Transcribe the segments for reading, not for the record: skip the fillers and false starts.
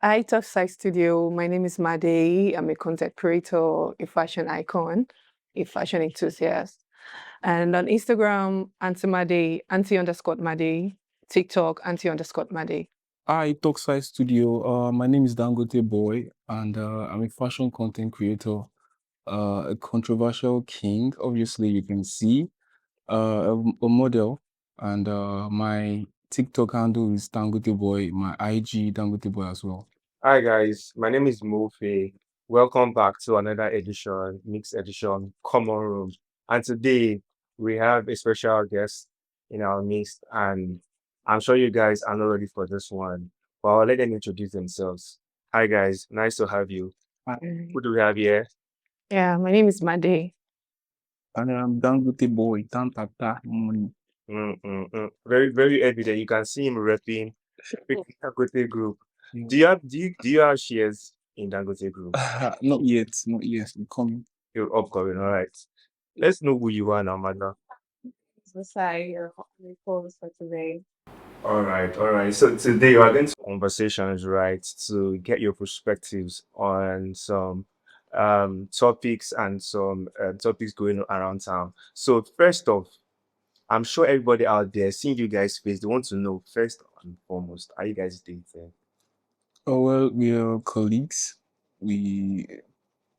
Hi, Top Side Studio. My name is Madey. I'm a content creator, a fashion icon, a fashion enthusiast. And on Instagram, Auntie Madey, Auntie_Madey, TikTok, Auntie_Madey. Hi, Talkside Studio. My name is Dangote Bwoy, and I'm a fashion content creator, a controversial king. Obviously, you can see a model, and my TikTok handle is Dangote Bwoy. My IG Dangote Bwoy as well. Hi guys, my name is Mofe. Welcome back to another edition, mixed edition, Common Room. And today we have a special guest in our midst, and I'm sure you guys are not ready for this one. But I'll let them introduce themselves. Hi guys, nice to have you. Who do we have here? Yeah, my name is Madey. And I'm Dangote Bwoy. Tantata money. Very, very evident. You can see him repping Dangote Group. Yeah. Do you have shares in Dangote Group? Not yet, not yet. I'm coming. You're upcoming, all right. Let's know who you are now, madam. Sorry, your calls for today. All right, all right. So today we are going to conversations, right, to get your perspectives on some topics and some topics going around town. So first off, I'm sure everybody out there seeing you guys' face, they want to know first and foremost, are you guys dating? Oh, well, we are colleagues. We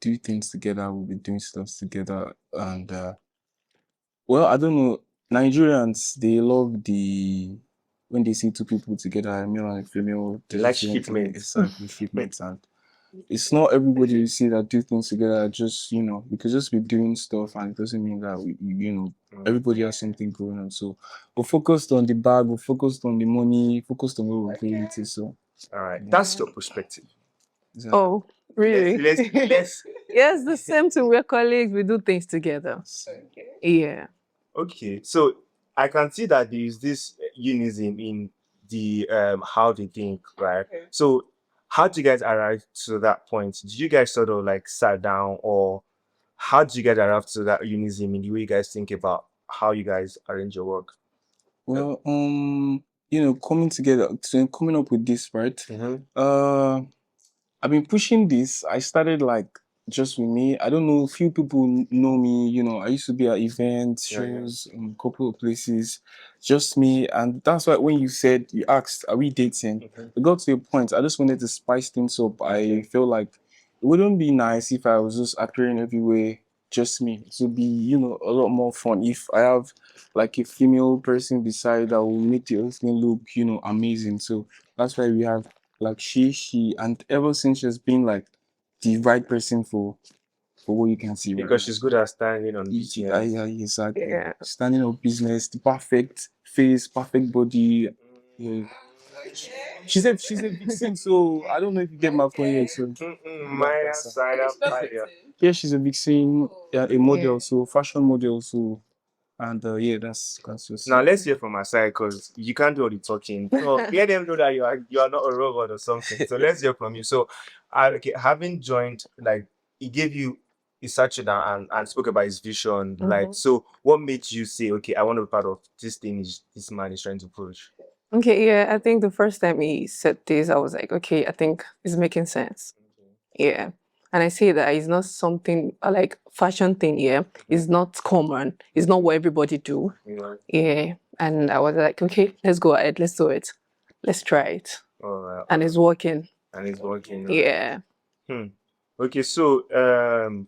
do things together. We'll be doing stuff together. And, well, I don't know. Nigerians, they love when they see two people together, a male and a female. They like definitely shipmates. exactly shipmates. And it's not everybody you see that do things together. Just, we could just be doing stuff, and it doesn't mean that, everybody has something going on. So we're focused on the bag, we're focused on the money, focused on where we're going with it. So, All right, yeah. that's your perspective. Exactly. Oh, really? Let's Yes, the same thing. We're colleagues. We do things together. Yeah. Okay, so I can see that there is this unism in the how they think, right? So how did you guys arrive to that point? Did you guys sort of like sat down, or how did you guys arrive to that unism in the way you guys think about how you guys arrange your work? Well, coming up with this, right? Mm-hmm. I've been pushing this. I started like just with me. I don't know, few people know me. I used to be at events, Yeah, yeah. shows, couple of places, just me. And that's why when you asked, are we dating? Mhm. It got to a point. I just wanted to spice things up. I felt like it wouldn't be nice if I was just appearing everywhere, just me. It would be, a lot more fun if I have like a female person beside that will make the whole thing look, amazing. So that's why we have like she, and ever since she's been like the right person for what you can see right Because now. she's good at standing on business. Exactly. Yeah. Standing up business, the perfect face, perfect body. Yeah. She's a vixen, so I don't know if you get my point here. So Minor side of fire. yeah, she's a vixen, yeah, a model, so fashion model, so and yeah, that's just Now let's hear from my side because you can't do all the talking. So let them know that you are not a robot or something. So let's hear from you. So, okay, having joined, like he gave you, he sat you down and spoke about his vision. Like, so what made you say, okay, I want to be part of this thing this man is trying to push? Okay, yeah, I think the first time he said this, I was like, okay, I think it's making sense. Yeah. And I say that it's not something like fashion thing, yeah. It's not common. It's not what everybody do. You know? Yeah. And I was like, okay, let's go ahead, let's do it. Let's try it. All right, And it's working. and it's working. Right? Yeah. Hmm. Okay, so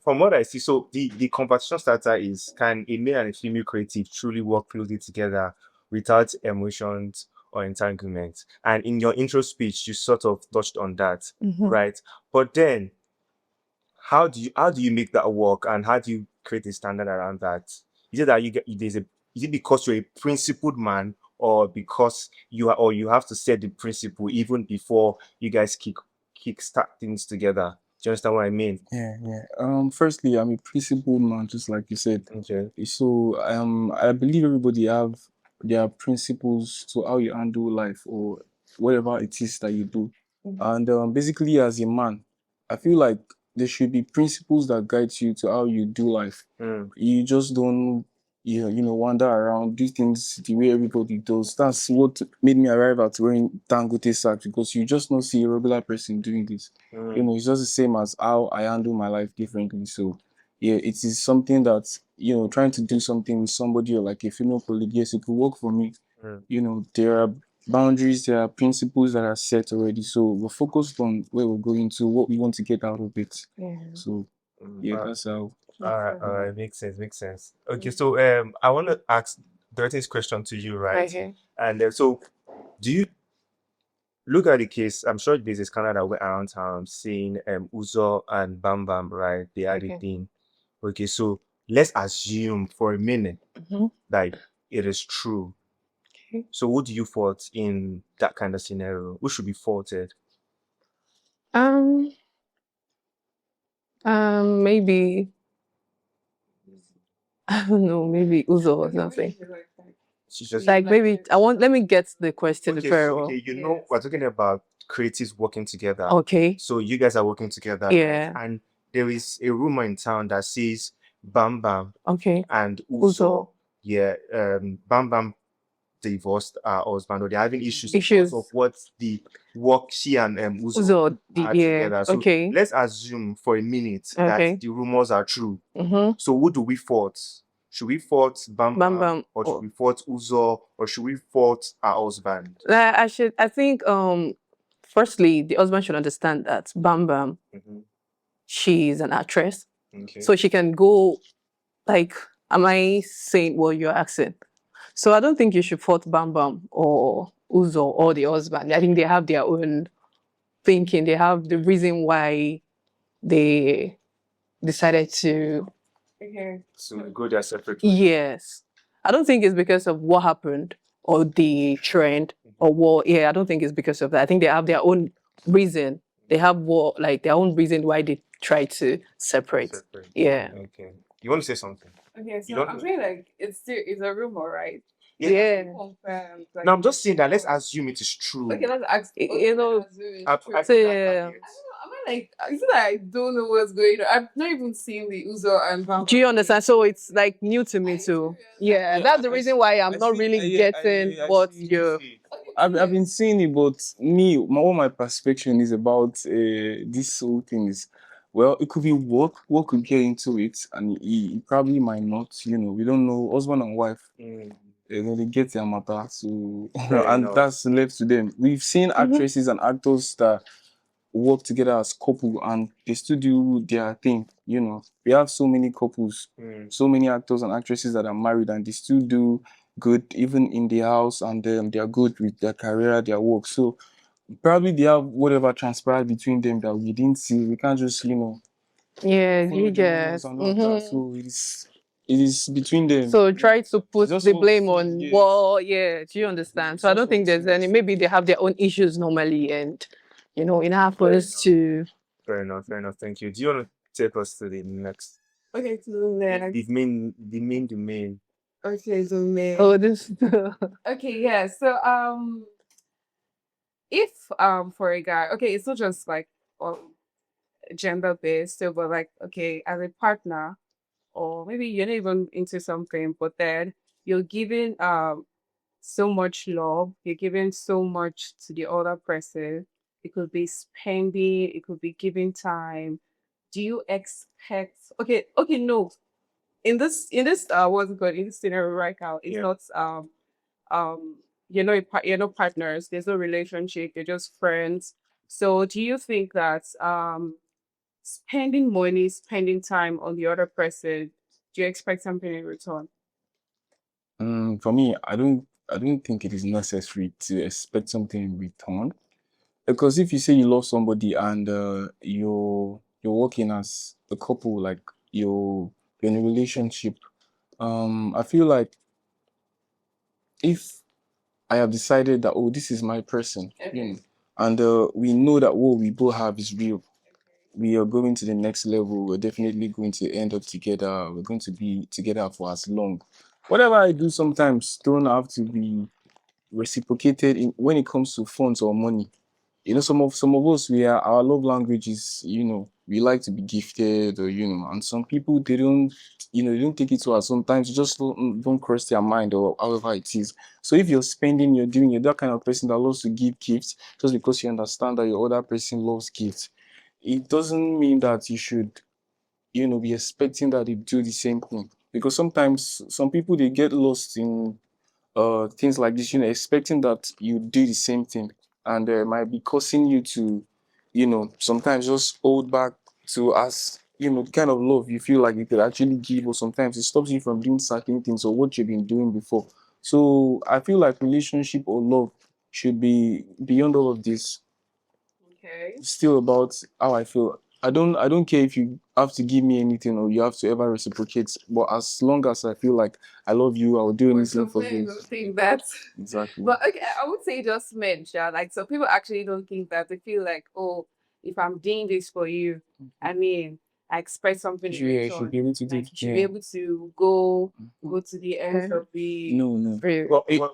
from what I see, so the conversation starter is, can a male and a female creative truly work closely together without emotions or entanglement? And in your intro speech, you sort of touched on that, right? But then, how do you make that work, and how do you create a standard around that? Is it that is it because you're a principled man, or because you have to set the principle even before you guys kick start things together? Do you understand what I mean? yeah. Firstly, I'm a principled man, just like you said. Okay. So I believe everybody have their principles to how you handle life or whatever it is that you do. And basically, as a man, I feel like there should be principles that guide you to how you do life. Mm. You just don't wander around, do things the way everybody does. That's what made me arrive at wearing Dangote socks, because you just not see a regular person doing this. It's just the same as how I handle my life differently. So yeah, it is something that, trying to do something with somebody or like a female colleague, yes, it could work for me. There are boundaries, there are principles that are set already. So we're focused on where we're going to, what we want to get out of it. Yeah. So yeah, that's how. All right, makes sense. Okay, so I want to ask Dorothy's question to you, right? Okay. And so, do you look at the case? I'm sure there's this Canada that went around town seeing Uzo and Bam Bam, right? They had a Okay. thing. Okay, so let's assume for a minute that it is true. Okay. So, who do you fault in that kind of scenario? Who should be faulted? Maybe I don't know, maybe Uzo or something. She's just Like maybe let me get the question okay, very so, well. okay, we're talking about creatives working together. Okay. So you guys are working together. Yeah. And there is a rumor in town that says Bam Bam Okay. and Uzo. yeah, Bam Bam divorced her husband, or they're having issues Issues. because of what the work she and Uzo Uzo, had yeah. together. So Okay. let's assume for a minute Okay. that the rumors are true. Mm-hmm. So who do we fault? Should we fault Bam Bam Bam, Bam. or should we fault Uzo, or should we fault her husband? I think firstly the husband should understand that Bam Bam, she's an actress. Okay. So she can go, like, am I saying what you're asking? So I don't think you should fault Bam Bam or Uzo or the husband. I think they have their own thinking. They have the reason why they decided to. So go their separate. Yes. I don't think it's because of what happened or the trend or what. Yeah, I don't think it's because of that. I think they have their own reason. They have their own reason why they try to separate. Yeah. Okay. You want to say something? Okay, You so don't I'm know. saying like it's a rumor, right? Yeah. Confirmed. Like, No, I'm just saying that let's assume it is true. okay, let's ask. You know, assume I- it's true. I- So, I yeah. don't know. Am I like? Is it that I don't know what's going on? I've not even seen the Uzo and Bam. Do you understand? So it's like new to me too. Yeah, that's the reason why I'm not really getting what you're. I've been seeing it, but what my perspective is about this whole thing is, well, it could be work could get into it, and he probably might not. We don't know. Husband and wife, they get their matter, so and enough. that's left to them. We've seen actresses and actors that work together as couple and they still do their thing. We have so many couples, so many actors and actresses that are married and they still do good even in the house, and they are good with their career, their work. So probably they have whatever transpired between them that we didn't see. We can't just Yeah, follow you the rumors just. and all that. So it is between them. So try to put Just the want blame to- on. yeah. Well, yeah. Do you understand? So I don't think there's any. Maybe they have their own issues normally, and it happens to. Fair enough. Thank you. Do you want to take us to the next? Okay, so the next. The main. Okay, so man. Oh, this. Okay, yeah. So if for a guy, okay, it's not just like gender based, so but like okay, as a partner, or maybe you're not even into something, but then you're giving so much love, you're giving so much to the other person. It could be spending, it could be giving time. Do you expect okay, no. In this what's it called, in this scenario right now, it's Yeah. not you're not partners, there's no relationship, you're just friends. So do you think that spending money, spending time on the other person, do you expect something in return? For me, I don't think it is necessary to expect something in return. Because if you say you love somebody and you're working as a couple, like you're in a relationship, I feel like if I have decided that, oh, this is my person, and we know that what we both have is real, we are going to the next level, we're definitely going to end up together, we're going to be together for as long. Whatever I do sometimes don't have to be reciprocated when it comes to funds or money. Some of us, our love language is, we like to be gifted, or and some people they don't, they don't take it to us. Sometimes you just don't cross their mind, or however it is. So if you're spending, you're that kind of person that loves to give gifts just because you understand that your other person loves gifts. It doesn't mean that you should, be expecting that they do the same thing. Because sometimes some people they get lost in things like this, expecting that you do the same thing, and might be causing you to, sometimes just hold back to as the kind of love you feel like you could actually give, or sometimes it stops you from doing certain things or what you've been doing before. So I feel like relationship or love should be beyond all of this. Okay. It's still about how I feel. I don't care if you have to give me anything or you have to ever reciprocate. But as long as I feel like I love you, I'll do anything for Men you. don't think that. Exactly. But okay, I would say just men, like so people actually don't think that. They feel like, oh, if I'm doing this for you, I mean, I expect something in Yeah, you should return. be able to do Like it. you should be Yeah. able to go to the ends Okay. of the No.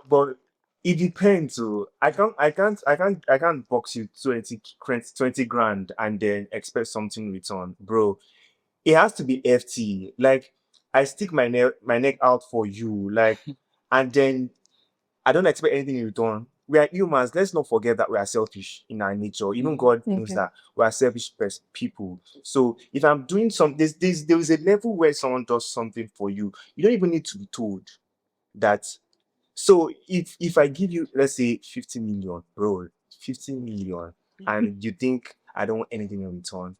But it depends. Oh. I can't box you 20 grand and then expect something in return, bro. It has to be FT. Like I stick my neck out for you, like, and then I don't expect anything in return. We are humans. Let's not forget that we are selfish in our nature. Even God knows Okay. that we are selfish people. So if I'm doing there is a level where someone does something for you, you don't even need to be told that. So if I give you, let's say, 50 million, bro, 50 million, and you think I don't want anything in return,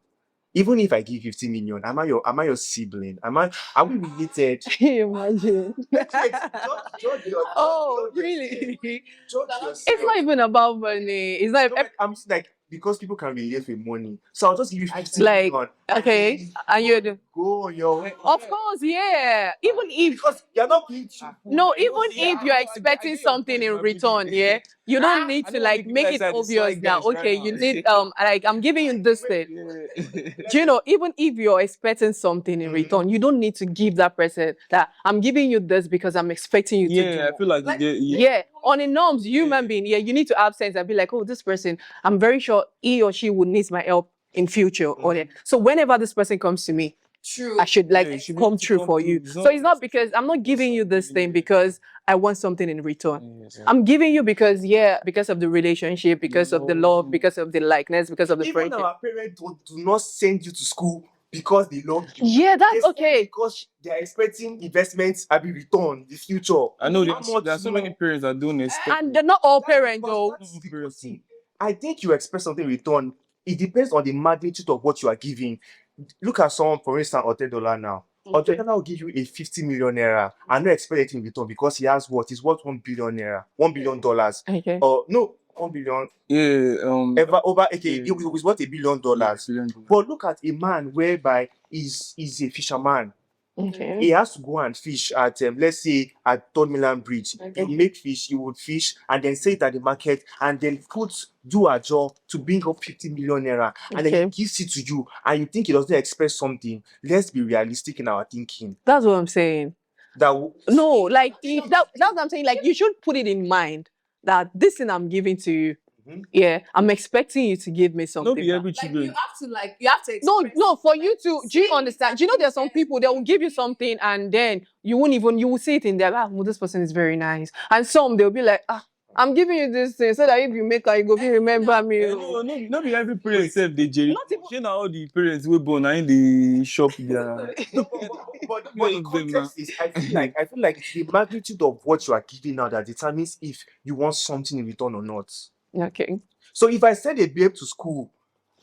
even if I give 50 million, am I your sibling? Are we related? Imagine. Judge Oh, yourself. really? Judge It's yourself. not even about money. It's not. No, like, I'm like, because people can relate with money, so I'll just give you 50 Like, million. okay, and you're the. Go on your way. Of course, yeah. Even if Because you're not being truthful. no, even if you're expecting something in return, yeah, you don't need to like make it obvious that okay, you need like I'm giving you this thing. Do you know, even if you're expecting something in return, you don't need to give that person that I'm giving you this because I'm expecting you to do. Yeah, I feel like Yeah, on the norms, human being, yeah, you need to have sense and be like, oh, this person, I'm very sure he or she would need my help in future. So whenever this person comes to me, I should like it should be come able to true come for through. you. It's So not it's not because I'm not giving you this thing because I want something in return. Yes, I'm giving you because because of the relationship, because of the love, because of the likeness, because of the Even friendship. our parents do not send you to school because they love you. Yeah, They that's send okay. because they are expecting investments and be returned in the future. I know How much there are so many more? parents that don't expect. And they're not all That's parents because though. that's the see, I think you expect something in return. It depends on the magnitude of what you are giving. Look at someone, for instance, $10 now. $10 will give you a 50 million naira and not expect anything in return because he has what? He's worth 1 billion naira, $1 billion. Okay. Or no, 1 billion. Yeah, Over okay, yeah. it was worth $1 billion. But look at a man whereby he's a fisherman. Okay. He has to go and fish at let's say at Third Milan Bridge. Okay. He make fish, he would fish and then sell it at the market and then do a job to bring up 50 million naira and then he Okay. gives it to you and you think he doesn't expect something. Let's be realistic in our thinking. That's what I'm saying. No, like that's what I'm saying. Like you should put it in mind that this thing I'm giving to you, yeah, I'm expecting you to give me something. Not be every Like children. you have to No, for you to, do you understand? Do you know there's some people that will give you something and then you will see it in there, well, this person is very nice. And some they'll be like, I'm giving you this thing so that if you make her, you go remember me. No, be every parent self they jerry. Not even- You know all the parents we born in the shop there. But the context is I feel like it's the magnitude of what you are giving now that determines if you want something in return or not. Okay. So if I send a babe to school,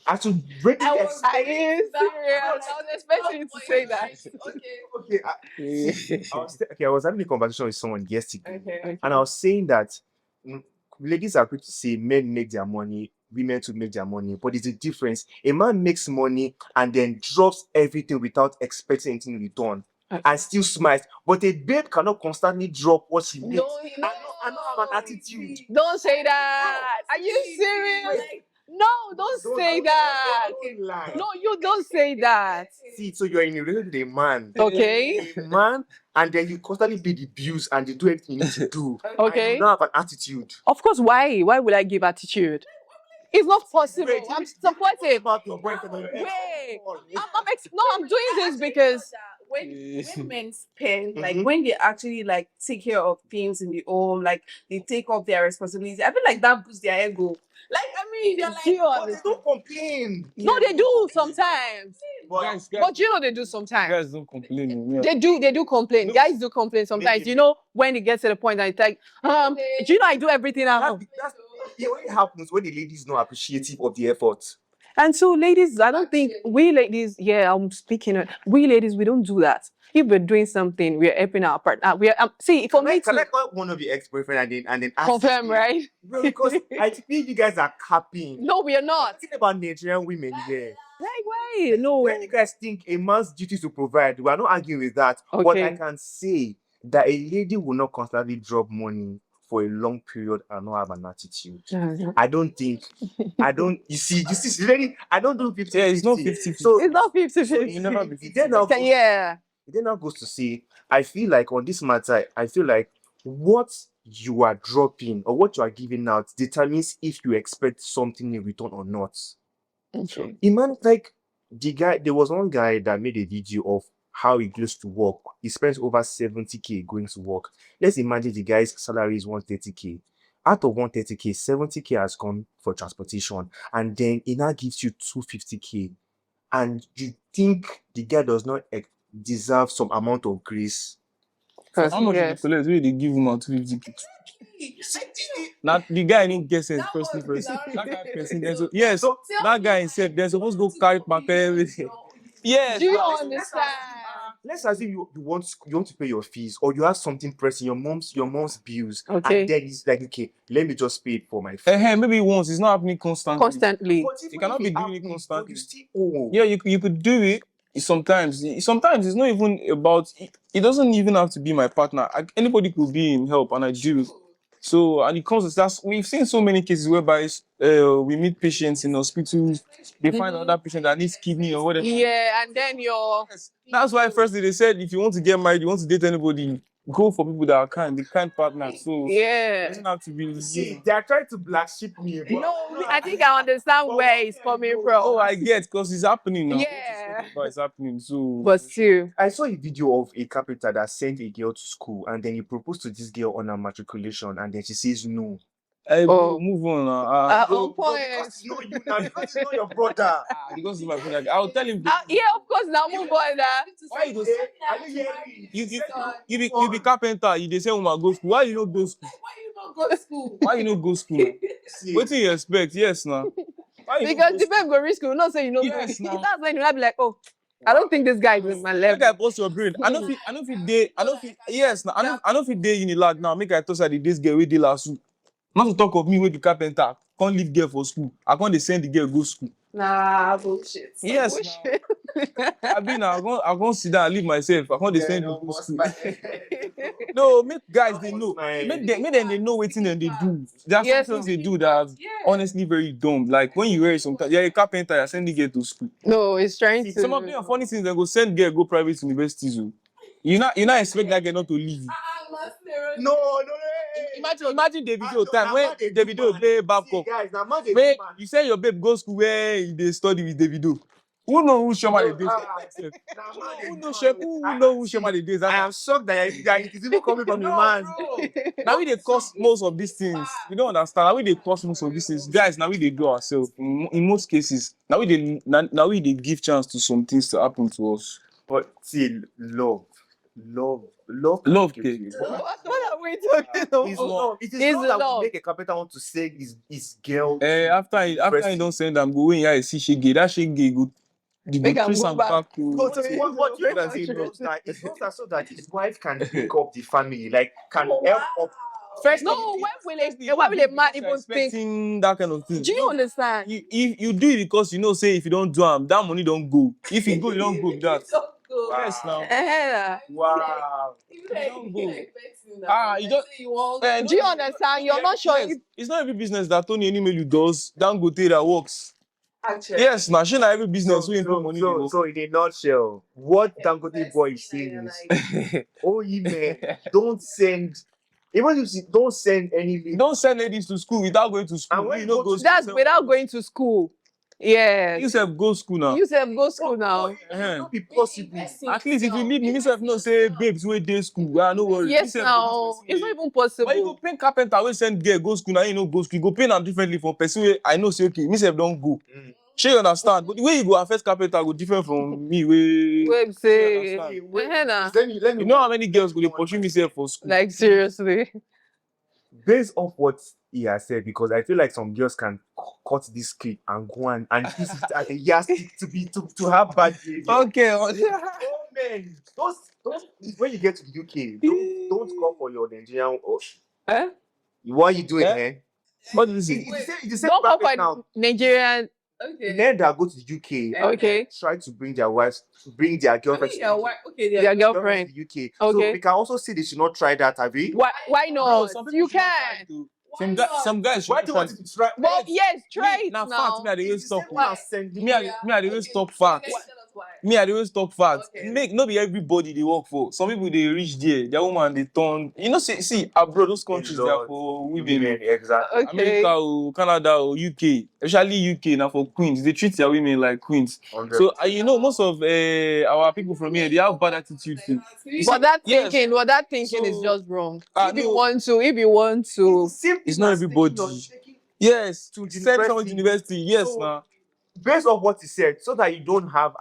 I should really expect. Are you serious? I was expecting you to say that. Okay, I was having a conversation with someone yesterday, Okay. and I was saying that ladies are quick to say men make their money, women to make their money, but there's a difference. A man makes money and then drops everything without expecting anything in return. And still smiles, but a babe cannot constantly drop what she makes. I know have an attitude. Don't say that. Are you serious? No, don't say that. Don't lie. No, you don't say that. See, so you're in a relationship with a man. Okay. A man, and then you constantly be the abuse and you do everything you need to do. Okay. And you don't have an attitude. Of course, why? Why would I give attitude? It's not possible. I'm supportive. About your boyfriend or your ex. way. I'm doing this because when men spend, like when they actually like take care of things in the home, like they take up their responsibilities, I feel like that boosts their ego. Like, I mean, they're like, Do you But they understand? don't complain. No, they do sometimes. Guys, But you know they do sometimes. guys don't complain. Yeah. They do complain. Guys do complain sometimes. Maybe. You know, when it gets to the point that it's like, do you know I do everything at home? It only happens when the ladies not appreciative of the effort. And so, ladies, I don't think we ladies, I'm speaking, we ladies, we don't do that. If we're doing something, we're helping our partner. See, for me Can I to call one of your ex-boyfriend and then ask confirm, you? right? Bro, because I think you guys are capping. No, we are not. Think about Nigerian women here. Like, why? No When you way. guys think a man's duty is to provide, we are not arguing with that. But Okay. I can say that a lady will not constantly drop money for a long period and not have an attitude. I don't think. You see, really, I don't do 50. Yeah, it's not 50. So It's not 50 so50. you never be 50. Then now goes to say, I feel like on this matter, I feel like what you are dropping or what you are giving out determines if you expect something in return or not. Okay. Like there was one guy that made a video of how he goes to work. He spends over 70K going to work. Let's imagine the guy's salary is 130K. Out of 130K, 70K has gone for transportation, and then he now gives you 250K. And you think the guy does not deserve some amount of grace? How much Yes. is the collect? Where they give him out 250K? Now the guy didn't get sense first. That guy person. Yes, that guy himself. They're supposed to go carry paper everything. Yes. Do you understand? Let's assume you want to pay your fees, or you have something pressing, your mom's bills, Okay. and then it's like, okay, let me just pay it for my fees. Maybe once. It's not happening constantly. Constantly. But even You cannot if be it doing it happens, constantly. you still owe. Yeah, you could do it sometimes. Sometimes it's not even about. It doesn't even have to be my partner. Anybody could be in help, and I do it. So, and it comes that we've seen so many cases whereby we meet patients in hospitals. They find another patient that needs kidney or whatever. Yeah, and then you're That's why firstly they said if you want to get married, you want to date anybody, go for people that are kind, the kind partner. So it doesn't have to be. See, they are trying to black sheep me. But No, I think I understand where it's coming from. Oh, I get because it's happening now. Yeah. It's happening. So But still, I saw a video of a carpenter that sent a girl to school, and then he proposed to this girl on her matriculation, and then she says no. hey, Oh. move on. on point. Because it's not you now, because it's not your brother. Because it's my friend. I'll tell him. Yeah, of course, now move on. Why you go? Are you hearing me? You be carpenter. You they say woman go school. Why you not go school? Why you not go school? What do you expect? Yes, now. Because the babe go risk will not say you know. Yes, now. That's when you'll be like, oh, I don't think this guy is my Make I level. bust your brain. I know if it day. Yes, now. I know if it day in the lag now. Make I toss her the days girl with the last week. Not to talk of me with the carpenter. Can't leave girl for school. I can't they send the girl go school. Nah, bullshit. Yes. Bullshit. I mean, I'm gonna sit down and leave myself. I can't they send you go school. No, make guys they know. Make them they know what thing they do. There are some Yes. things they do that are honestly very dumb. Like when you wear sometimes, you're a carpenter, you're sending girl to school. No, it's trying to. Some of them are funny things. They go send girl go private universities. Oh. You not expect that girl not to leave you. No. Imagine Davido time when Davido play Babcock. Guys, now man, When you say your babe go school where they study with Davido. Who know who Shema the days? Who know who Shema the days? I am shocked that it is even coming from the man. Now we they cause most of these things. We don't understand. Now we they cause most of these things. Guys, now we they do ourselves. In most cases, now we they give chance to some things to happen to us. But see, love. Love, Okay. What are we talking about? It is It's not that love. will make a carpenter want to say his girl. After you don't send them, go in here and see shege. That shege go. The Make am trace go am back. to- But you know that it knows that it's not so that his wife can pick up the family, like can help up. First, No, why will a man even think? expecting that kind of thing. Do you understand? You do it because you know, say if you don't do them, that money don't go. If you go, you don't go with that. Yes, now. Wow. You don't go. You don't. Do you understand? You're not sure. Yes. It's not every business that Tony Animelu does. Dangote that works. Actually. Yes, now she not every business we put money. So in a nutshell, what Dangote Bwoy is saying is, oh, you man, don't send any. Don't send ladies to school without going to school. And when You you know, go go to- That's school. without going to school. Yes. You have go school now. You have go school now. Uh-huh. Not be possible. At least if you leave me, myself no say babes wey dey school. Ah, no worry. Yes, You sef now. go this It's person not even Why you go possible. pay carpenter wey send girl go school now you no go school? You go pay am differently for person wey I know say okay, me sef don go. Shey you understand? But the way you go affect carpenter go different from me wey. Wait, say, Wait, nah. let me You know how many girls go dey pursue me sef for school? Like seriously. based off what he has said, because I feel like some girls can cut this clip and go and use it as a yardstick to have bad behavior. Okay. Oh man, those when you get to the UK, don't call for your Nigerian. Eh? What are you doing Eh? here? What did you say? It's the same Don't call bracket for now. Nigerian. Men that go to the UK Okay. try to bring their wives, bring their girlfriends to the UK. Their girlfriend. To the UK. Okay. So we can also see they should not try that, have you? Why not? Some people You should not try can. to- Some guys Why should do you try want to- to try? Well, yes, try it Now now. fact me I dey always talk. Why send Me I dey always talk facts. Me I dey always talk facts. Make no be everybody they work for. Some people they reach there, their woman they turn. You know, see abroad those countries they are for women. Exactly. Okay. America or Canada or UK, especially UK now for queens, they treat their women like queens. 100%. So you know most of our people from here they have bad attitude too. But that Yes. thinking is So- just wrong. Ah, If you no. want to, It's not everybody. Yes, To send someone to university. university. Yes, So- now. Based on what he said, so that you don't have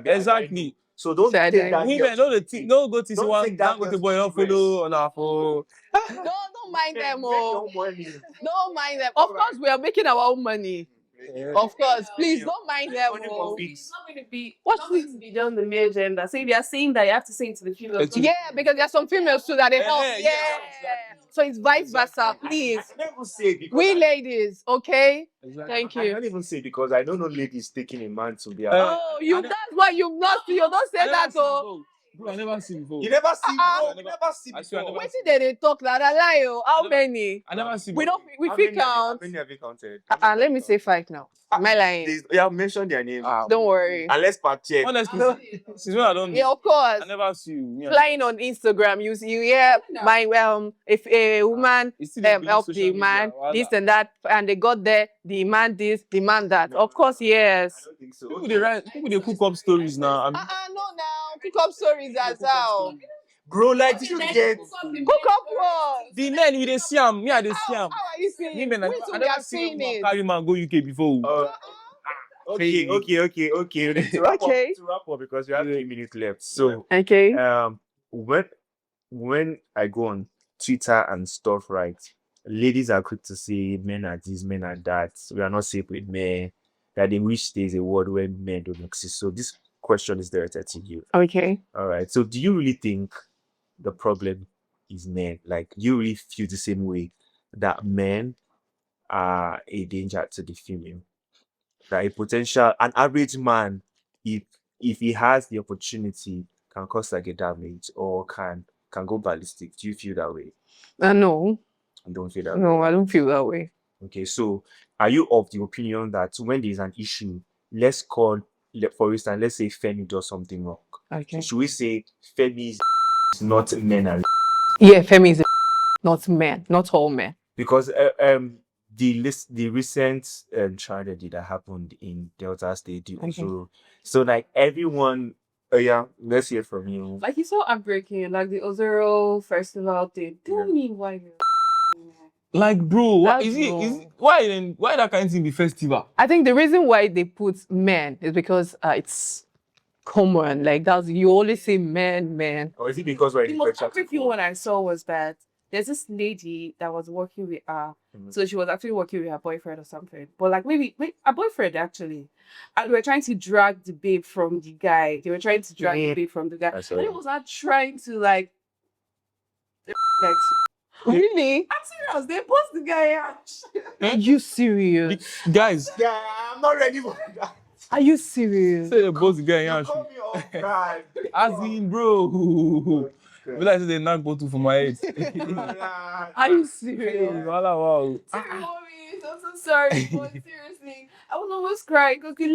Exactly. So don't Said take I- that. Women, no go to see Don't one take that Dangote girl's Bwoy don't progress. follow on our for. don't mind them. Make Oh, your money. don't mind them. Of course, we are making our own money. Of course, please don't mind them. Money Oh. for It's not going to be. What's Not going to be done the male gender. So if you're saying that, you have to say it to the female. It's- Yeah, because there are some females too that they help. Yeah, Yeah. exactly. So it's vice versa, please. I can't even say it because We I ladies, okay? Exactly. Thank can't you. even say it because I don't know ladies taking a man to be. Oh, that's why you not see. You don't say that though. Bro, I never seen before. You never see. Uh-uh. You never see I swear I before. never Wait till they talk like that. Lie, oh. How many? I never seen We before. don't. We How fit many have you- count. How many have you counted? Let me say 5 now. Am I lying? Yeah, mention their name. Don't worry. And let's part check. Honestly, No. since when I don't Yeah, of course. I never see you. Me and- Flying on Instagram, you hear my if a woman It's still a big help social the media, man wahala. this and that, and they got there, demand this, demand that. Of course, I yes. don't think so. People they cook up stories now. I mean, No, now cook up stories as well. Bro, like did you get? Cook up what? the men you dey see am, me I dey see am. How are you seeing? Women, We I too, we never are see seeing woman it. carry man go UK before. Okay. We need to wrap Okay. up, to wrap up because we have 3 minutes left. So, Okay. when I go on Twitter and stuff, right? Ladies are quick to say men are this, men are that. We are not safe with men. That they wish there's a world where men don't exist. So this question is directed to you. Okay. All right. So do you really think the problem is men? Like, you really feel the same way that men are a danger to the female? That an average man, if he has the opportunity, can cause like a damage or can go ballistic. Do you feel that way? No, You don't feel that way. no, I don't feel that way. Okay, so are you of the opinion that when there's an issue, for instance, let's say Femi does something wrong. Okay. Should we say Femi is not men are Yeah, Femi is not men, not all men. because the recent tragedy that happened in Delta State, Okay. so like everyone, yeah, let's hear from you. Like it's so heartbreaking. Like the Ozero festival thing. Tell me why you. Like, bro, what, That's is it? wrong. Why that kind of thing be festival? I think the reason why they put men is because it's common. Like you always say men. Or is it because we're The in most pressure? heartbreaking one I saw was that there's this lady that was working with her. Mhm. So she was actually working with her boyfriend or something. But like maybe a boyfriend actually. And they were trying to drag the babe from the guy. They were trying to drag the babe from the guy. I saw And it. it was not trying to like Really? I'm serious. They post the guy out. Are you serious? Guys, Yeah, I'm not ready for that. Are you serious? say the boss guy You yansh. call me off guard. As in, bro. Be like say they knock bottle for my head. Are you serious? Wala, wow. Mommy, I'm so sorry, but seriously, I was almost crying because the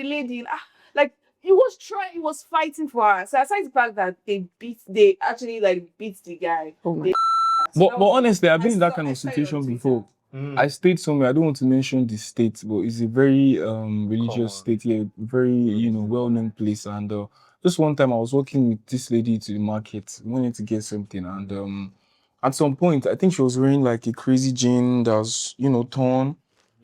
lady, like he was fighting for her. So aside the fact that they actually like beat the guy. Oh my. But honestly, I've been in that kind of situation before. I stayed somewhere. I don't want to mention the state, but it's a very religious state here, very well-known place. And just one time, I was walking with this lady to the market, wanted to get something, and at some point, I think she was wearing like a crazy jean that was torn.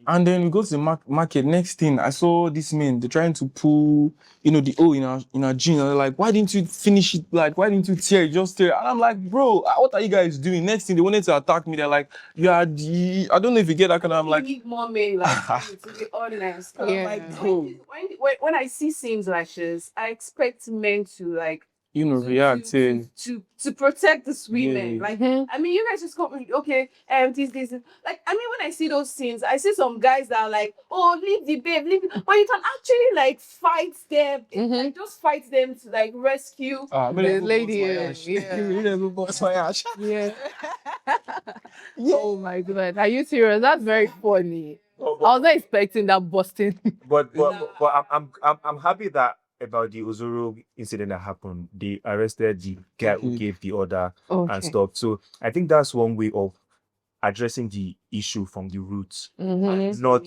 And then we go to the market. Next thing, I saw this man. They're trying to pull, the O in our jean. And they're like, "Why didn't you finish it? Like, why didn't you tear it? Just tear it." And I'm like, "Bro, what are you guys doing?" Next thing, they wanted to attack me. They're like, "Yeah, I don't know if you get that kind of." I'm You like, need more men, like to be honest. Yeah. like, bro, When I see scenes like this, I expect men to like react. to protect the women. Yeah. Like, Mhm. I mean, you guys just come, okay, this. Like, I mean, when I see those scenes, I see some guys that are like, "Oh, leave the babe, leave," but you can actually like fight them, like just fight them to like rescue. The lady, yeah. Yeah. Oh my god, are you serious? That's very funny. I was not expecting that busting. But I'm happy that about the Ozuru incident that happened. They arrested the guy who gave the order and Okay. stuff. So I think that's one way of addressing the issue from the roots, not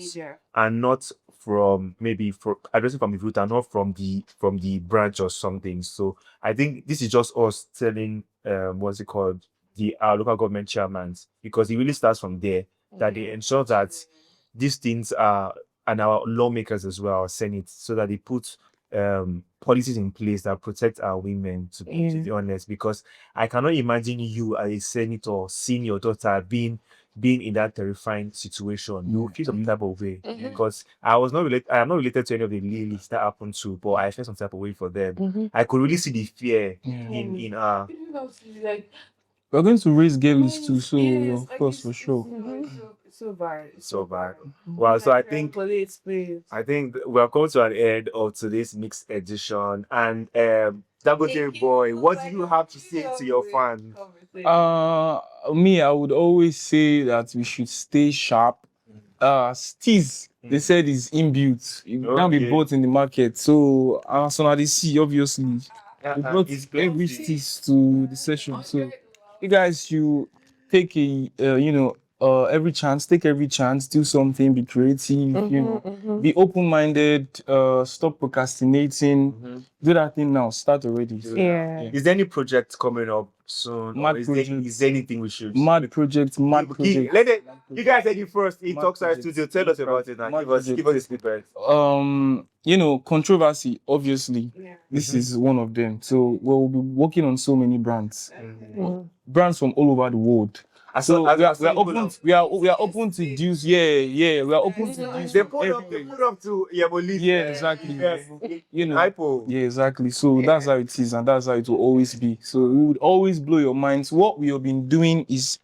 from addressing from the root and not from the branch or something. So I think this is just us telling what's it called, our local government chairmen, because it really starts from there, that they ensure that these things are, and our lawmakers as well, our Senate, so that they put policies in place that protect our women, to be honest, because I cannot imagine you as a senator seeing your daughter being in that terrifying situation. You will feel some type of way, because I am not related to any of the ladies that happened to, but I felt some type of way for them. I could really see the fear in her. We're going to raise girls too, so of course, for sure. So bad. So bad. Well, so I think we are coming to an end of today's mixed edition. And Dangote Bwoy, what do you have to say to your fans? Me, I would always say that we should stay sharp. Steez, they said, is inbuilt. It can't be bought in the market. So, as soon as they see, obviously, we brought every steez to the session. So, you guys, you take every chance, do something, be creative, be open-minded, stop procrastinating, do that thing now, start already. Yeah. Is there any project coming up soon? Mad Or is project. there anything we should? Mad project. You guys said it first in Mad Talkside project. Studio. Tell us about it now. Mad Give us a snippet. Controversy, obviously. This is one of them. So we'll be working on so many brands. Brands from all over the world. So we are open to use. We are open to use. They put up to Yaboli. Yeah, exactly. Hypo. Yeah, exactly. So that's how it is, and that's how it will always be. So we would always blow your minds. What we have been doing is,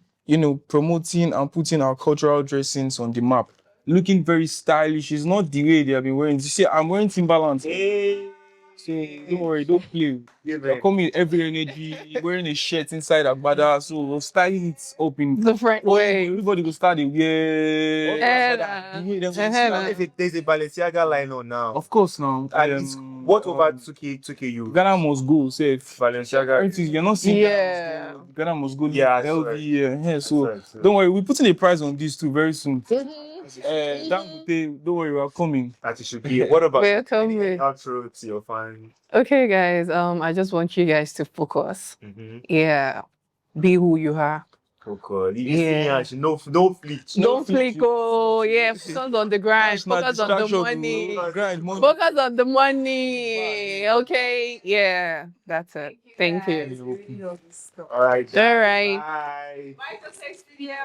promoting and putting our cultural dressings on the map, looking very stylish. It's not the way they have been wearing. You see, I'm wearing Timberland. So don't worry, don't play. You're coming every energy, wearing a shirt inside Agbada. So we're styling it up in Different way. Everybody will start it. There's a Balenciaga line on now. Of course now. And what over 2K you? Ghana must go, safe. Balenciaga. You're not seeing Ghana must go. So don't worry, we're putting a price on this too very soon. Don't worry, we're coming. That it should be. What about outro to your fans? Okay, guys. I just want you guys to focus. Yeah. Be who you are. No flick. Don't flick. Oh, yeah. Focus on the grind. Focus on the money. Focus on the money. Okay. Yeah. That's it. Thank you. All right. All right. Bye. Bye.